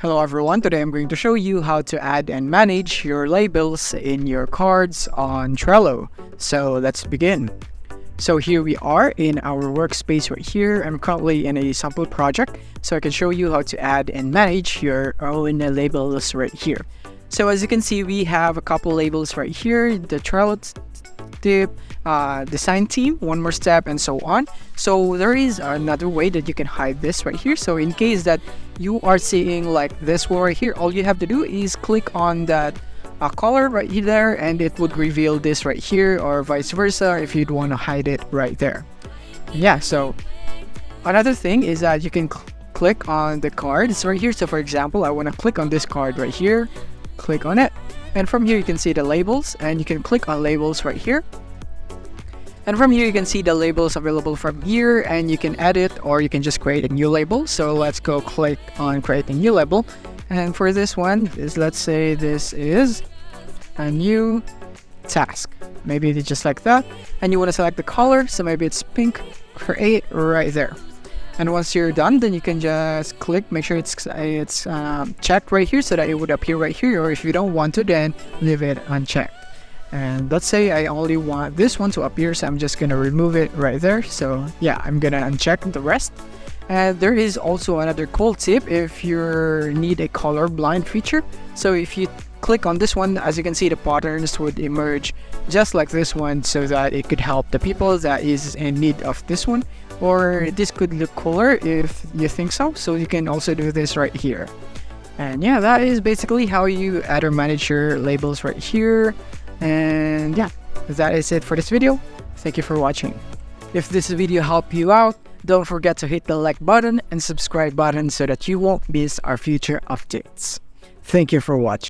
Hello everyone, today I'm going to show you how to add and manage your labels in your cards on Trello. So let's begin. So here we are in our workspace right here. I'm currently in a sample project, so I can show you how to add and manage your own labels right here. So as you can see, we have a couple labels right here, the Trello tip, design team, one more step, and so on. So there is another way that you can hide this right here. So in case that you are seeing like this one right here, all you have to do is click on that color right there, and it would reveal this right here, or vice versa if you'd want to hide it right there. Yeah, so another thing is that you can click on the cards right here. So for example, I want to click on this card right here, click on it, and from here you can see the labels, and you can click on labels right here. And from here you can see the labels available from here, and you can edit or you can just create a new label. So let's go click on create a new label, and for this one is, let's say this is a new task, maybe it's just like that, and you want to select the color, so maybe it's pink, create right there. And once you're done, then you can just click, make sure it's checked right here so that it would appear right here, or if you don't want to, then leave it unchecked. And let's say I only want this one to appear, so I'm just gonna remove it right there. So yeah, I'm gonna uncheck the rest. And there is also another cool tip if you need a color blind feature. So if you click on this one, as you can see, the patterns would emerge just like this one, so that it could help the people that is in need of this one, or this could look cooler if you think so. So you can also do this right here. And yeah, that is basically how you add or manage your labels right here. And yeah, that is it for this video. Thank you for watching. If this video helped you out, don't forget to hit the like button and subscribe button so that you won't miss our future updates. Thank you for watching.